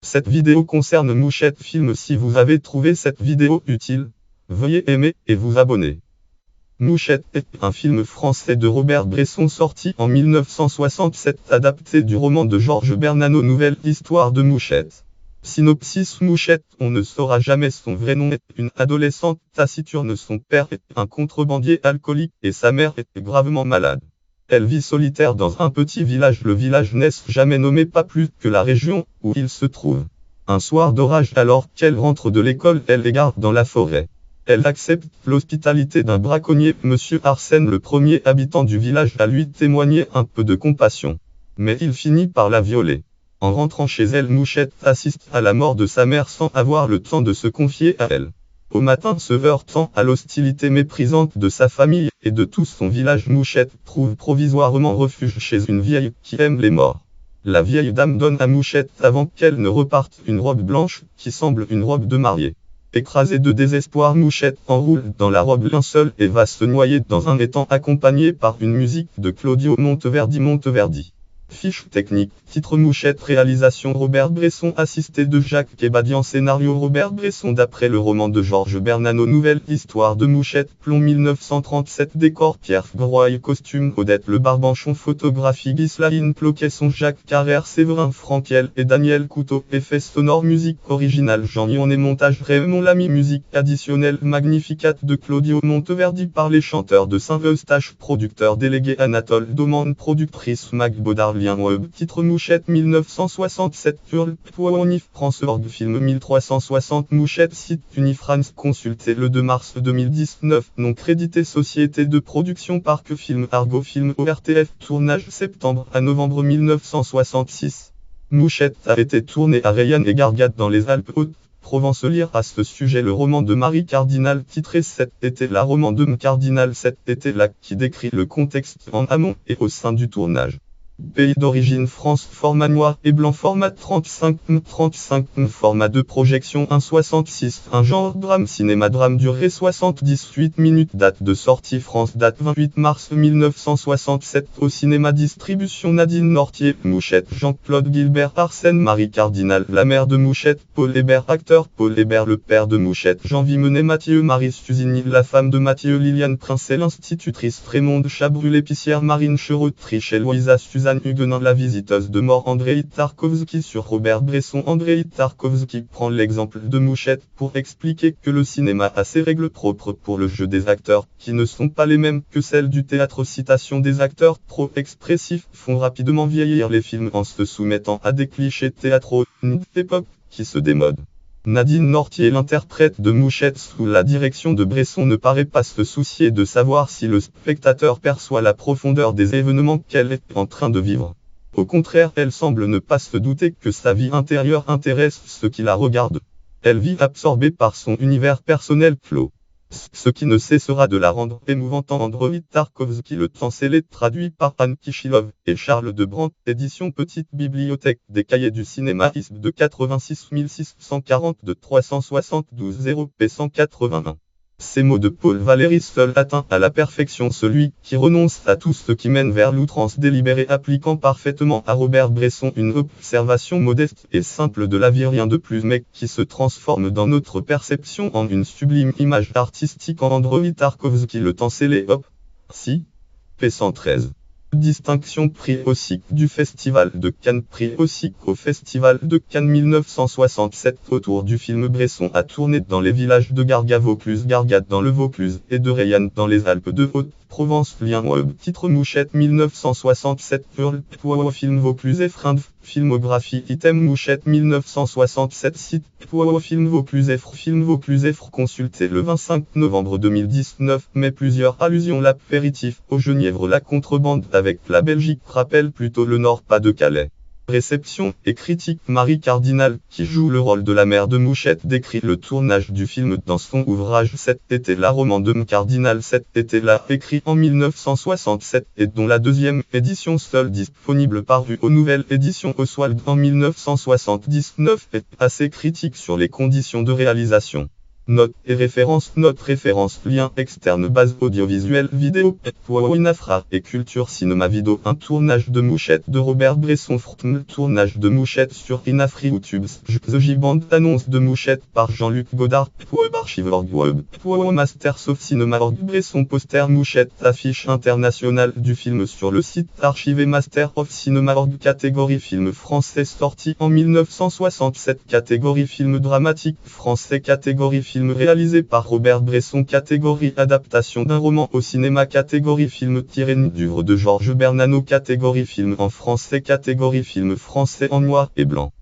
Cette vidéo concerne Mouchette Film. Si vous avez trouvé cette vidéo utile, veuillez aimer et vous abonner. Mouchette est un film français de Robert Bresson sorti en 1967, adapté du roman de Georges Bernanos. Nouvelle histoire de Mouchette. Synopsis: Mouchette, on ne saura jamais son vrai nom, est une adolescente taciturne. Son père est un contrebandier alcoolique et sa mère est gravement malade. Elle vit solitaire dans un petit village. Le village n'est jamais nommé, pas plus que la région où il se trouve. Un soir d'orage, alors qu'elle rentre de l'école, elle égare dans la forêt. Elle accepte l'hospitalité d'un braconnier, Monsieur Arsène, le premier habitant du village, à lui témoigner un peu de compassion. Mais il finit par la violer. En rentrant chez elle, Mouchette assiste à la mort de sa mère sans avoir le temps de se confier à elle. Au matin, se heurtant à l'hostilité méprisante de sa famille et de tout son village, Mouchette trouve provisoirement refuge chez une vieille qui aime les morts. La vieille dame donne à Mouchette, avant qu'elle ne reparte, une robe blanche qui semble une robe de mariée. Écrasée de désespoir, Mouchette enroule dans la robe linceul et va se noyer dans un étang, accompagnée par une musique de Claudio Monteverdi. Fiche technique, titre Mouchette, réalisation Robert Bresson, assisté de Jacques Kebadian, scénario Robert Bresson d'après le roman de Georges Bernanos. Nouvelle histoire de Mouchette, plomb 1937, décor Pierre Groy, costume Odette Le Barbanchon, photographie Ghislaine Ploquesson, Jacques Carrère, Séverin Franquiel et Daniel Couteau, effets sonores, musique originale Jean Yon et montage Raymond Lamy, musique additionnelle Magnificat de Claudio Monteverdi par les chanteurs de Saint-Eustache, producteur délégué Anatole Domande, productrice Mag Baudard. Lien web, titre Mouchette 1967, Unif France Org, film 1360 Mouchette, site Unifrance, consultez le 2 mars 2019, non crédité, société de production Parc Film Argo Film ORTF, tournage septembre à novembre 1966. Mouchette a été tourné à Rayanne et Gargat dans les Alpes-Hautes-Provence. Lire à ce sujet le roman de Marie Cardinal titré Cet été là, roman de M. Cardinal Cet été là, qui décrit le contexte en amont et au sein du tournage. Pays d'origine France, format noir et blanc, format 35 format de projection 1,66, un genre drame cinéma, drame, durée 78 minutes, date de sortie France, date 28 mars 1967, au cinéma, distribution Nadine Nortier. Mouchette, Jean-Claude Guilbert, Arsène, Marie Cardinal, la mère de Mouchette, Paul Hébert, acteur, Paul Hébert, le père de Mouchette, Jean Vimenet, Mathieu, Marie Suzini, la femme de Mathieu, Liliane Princet, l'institutrice Frémonde Chabru, l'épicière Marine Chereau, Trichet, Louisa, Suzanne Huguenin, la visiteuse de mort Andréi Tarkovsky. Sur Robert Bresson, Andréi Tarkovsky prend l'exemple de Mouchette pour expliquer que le cinéma a ses règles propres pour le jeu des acteurs, qui ne sont pas les mêmes que celles du théâtre. Citation: des acteurs trop expressifs font rapidement vieillir les films en se soumettant à des clichés théâtraux, une époque qui se démode. Nadine Nortier, l'interprète de Mouchette sous la direction de Bresson, ne paraît pas se soucier de savoir si le spectateur perçoit la profondeur des événements qu'elle est en train de vivre. Au contraire, elle semble ne pas se douter que sa vie intérieure intéresse ceux qui la regardent. Elle vit absorbée par son univers personnel clos. Ce qui ne cessera de la rendre émouvante. Andréi Tarkovsky, Le temps scellé, traduit par Anne Kichilov et Charles de Brandt, édition Petite Bibliothèque des Cahiers du Cinéma, ISB de 86 640 de 372 0 p 181. Ces mots de Paul Valéry: seul atteint à la perfection celui qui renonce à tout ce qui mène vers l'outrance délibérée, appliquant parfaitement à Robert Bresson une observation modeste et simple de la vie, rien de plus, mais qui se transforme dans notre perception en une sublime image artistique. En Andréi Tarkovsky, Le temps scellé, Hop. Si. p 113. Distinction: prix Ossic du Festival de Cannes, prix Ossic au Festival de Cannes 1967. Autour du film, Bresson a tourné dans les villages de Gargat-Vaucluse, Gargat dans le Vaucluse, et de Rayanne dans les Alpes de Haute-Provence. Lien web, titre Mouchette 1967, film Vaucluse et Frindes, filmographie, item Mouchette 1967, site film Vaucluse et consulté le 25 novembre 2019, mais plusieurs allusions: l'apéritif au Genièvre, la contrebande avec la Belgique rappelle plutôt le Nord, pas de Calais. Réception et critique. Marie Cardinal, qui joue le rôle de la mère de Mouchette, décrit le tournage du film dans son ouvrage Cet été là, roman de M. Cardinal. Cet été là, écrit en 1967 et dont la deuxième édition, seule disponible, parue aux Nouvelles Éditions Oswald en 1979, est assez critique sur les conditions de réalisation. Note et référence. Note référence. Lien externe. Base audiovisuelle vidéo. Inafra et culture cinéma vidéo. Un tournage de Mouchette de Robert Bresson. Tournage de Mouchette sur Inafri YouTube. The Gibande annonce de Mouchette par Jean-Luc Godard. Archive.org Web. Masters of Cinema. Bresson poster Mouchette. Affiche internationale du film sur le site Archive et Master of Cinema. Catégorie film français sorti en 1967. Catégorie film dramatique français. Catégorie film réalisé par Robert Bresson. Catégorie adaptation d'un roman au cinéma. Catégorie film tiré d'œuvre de Georges Bernano. Catégorie film en français. Catégorie film français en noir et blanc.